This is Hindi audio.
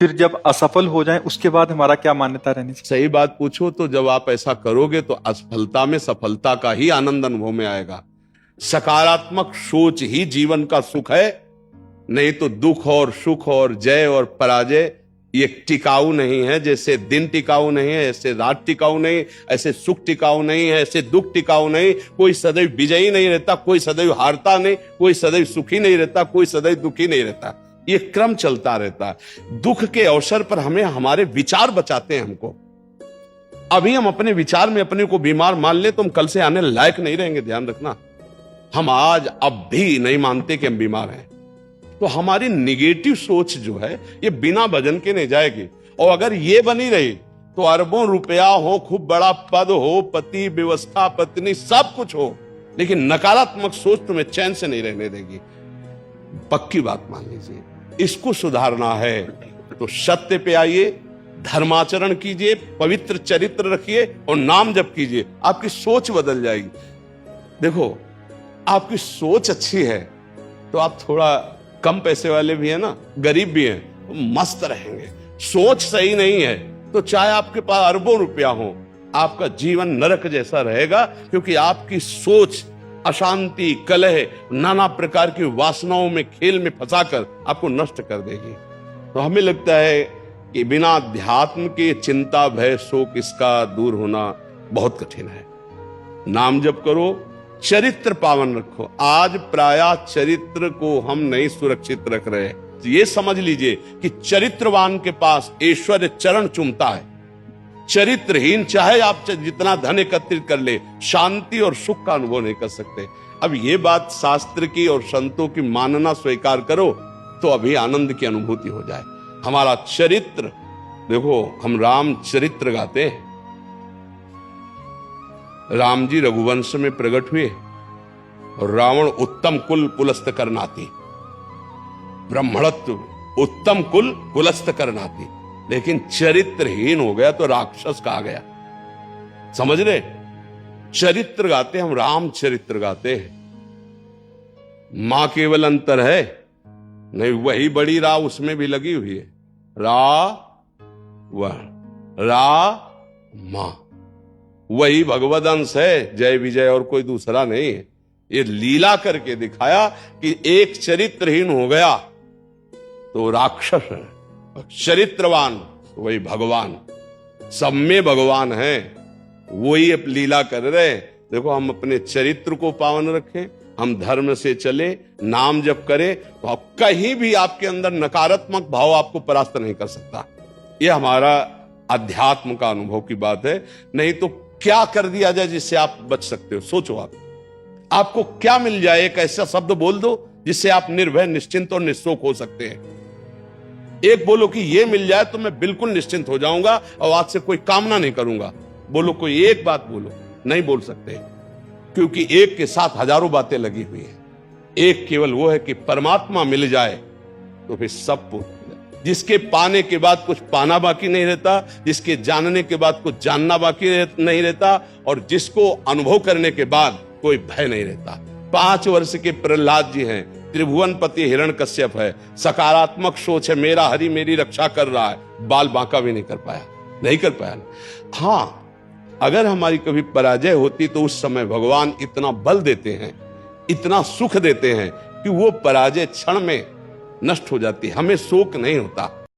फिर जब असफल हो जाएं उसके बाद हमारा क्या मान्यता रहनी चाहिए? सही बात पूछो तो जब आप ऐसा करोगे तो असफलता में सफलता का ही आनंद अनुभव में आएगा। सकारात्मक सोच ही जीवन का सुख है, नहीं तो दुख और सुख और जय और पराजय ये टिकाऊ नहीं है। जैसे दिन टिकाऊ नहीं है, ऐसे रात टिकाऊ नहीं, ऐसे सुख टिकाऊ नहीं है, ऐसे दुख टिकाऊ नहीं। कोई सदैव विजयी नहीं रहता, कोई सदैव हारता नहीं, कोई सदैव सुखी नहीं रहता, कोई सदैव दुखी नहीं रहता। ये क्रम चलता रहता है। दुख के अवसर पर हमें हमारे विचार बचाते हैं हमको। अभी हम अपने विचार में अपने को बीमार मान ले तो हम कल से आने लायक नहीं रहेंगे, ध्यान रखना। हम आज अब भी नहीं मानते कि हम बीमार हैं, तो हमारी निगेटिव सोच जो है ये बिना वजन के नहीं जाएगी। और अगर ये बनी रही तो अरबों रुपया हो, खूब बड़ा पद हो, पति व्यवस्था पत्नी सब कुछ हो, लेकिन नकारात्मक सोच तुम्हें चैन से नहीं रहने देगी। पक्की बात मान लीजिए। इसको सुधारना है तो सत्य पे आइए, धर्माचरण कीजिए, पवित्र चरित्र रखिए और नाम जप कीजिए, आपकी सोच बदल जाएगी। देखो, आपकी सोच अच्छी है तो आप थोड़ा कम पैसे वाले भी है ना, गरीब भी हैं, तो मस्त रहेंगे। सोच सही नहीं है तो चाहे आपके पास अरबों रुपया हो, आपका जीवन नरक जैसा रहेगा, क्योंकि आपकी सोच अशांति, कलह, नाना प्रकार की वासनाओं में, खेल में फंसाकर आपको नष्ट कर देगी। तो हमें लगता है कि बिना अध्यात्म के चिंता, भय, शोक इसका दूर होना बहुत कठिन है। नाम जप करो, चरित्र पावन रखो। आज प्रायः चरित्र को हम नहीं सुरक्षित रख रहे। ये समझ लीजिए कि चरित्रवान के पास ऐश्वर्य चरण चूमता है। चरित्रहीन चाहे आप जितना धन एकत्रित कर ले, शांति और सुख का अनुभव नहीं कर सकते। अब ये बात शास्त्र की और संतों की मानना स्वीकार करो तो अभी आनंद की अनुभूति हो जाए। हमारा चरित्र देखो, हम राम चरित्र गाते हैं। राम जी रघुवंश में प्रकट हुए और रावण उत्तम कुल पुलस्त करनाती, ब्राह्मणत्व उत्तम कुल पुलस्त करनाती, लेकिन चरित्रहीन हो गया तो राक्षस कहा गया। समझ रहे? चरित्र गाते हम, राम चरित्र गाते हैं। मां केवल अंतर है नहीं, वही बड़ी रा उसमें भी लगी हुई है। मां वही भगवद अंश है, जय विजय और कोई दूसरा नहीं है। ये लीला करके दिखाया कि एक चरित्रहीन हो गया तो राक्षस है, चरित्रवान वही भगवान। सब में भगवान है, वही अब लीला कर रहे। देखो, हम अपने चरित्र को पावन रखें, हम धर्म से चले, नाम जप करें, तो आप कहीं भी आपके अंदर नकारात्मक भाव आपको परास्त नहीं कर सकता। यह हमारा अध्यात्म का अनुभव की बात है। नहीं तो क्या कर दिया जाए जिससे आप बच सकते हो? सोचो, आपको क्या मिल जाए? एक ऐसा शब्द बोल दो जिससे आप निर्भय, निश्चिंत और निःशोक हो सकते हैं। एक बोलो कि ये मिल जाए तो मैं बिल्कुल निश्चिंत हो जाऊंगा और आज से कोई कामना नहीं करूंगा। बोलो, कोई एक बात बोलो। नहीं बोल सकते, क्योंकि एक के साथ हजारों बातें लगी हुई हैं। एक केवल वो है कि परमात्मा मिल जाए तो फिर सब पूर्ण। जिसके पाने के बाद कुछ पाना बाकी नहीं रहता, जिसके जानने के बाद कुछ जानना बाकी नहीं रहता, और जिसको अनुभव करने के बाद कोई भय नहीं रहता। 5 वर्ष के प्रहलाद जी हैं, त्रिभुवनपति हिरण्यकश्यप है, सकारात्मक सोच है, मेरा हरि मेरी रक्षा कर रहा है, बाल बांका भी नहीं कर पाया। हाँ, अगर हमारी कभी पराजय होती तो उस समय भगवान इतना बल देते हैं, इतना सुख देते हैं कि वो पराजय क्षण में नष्ट हो जाती है। हमें शोक नहीं होता।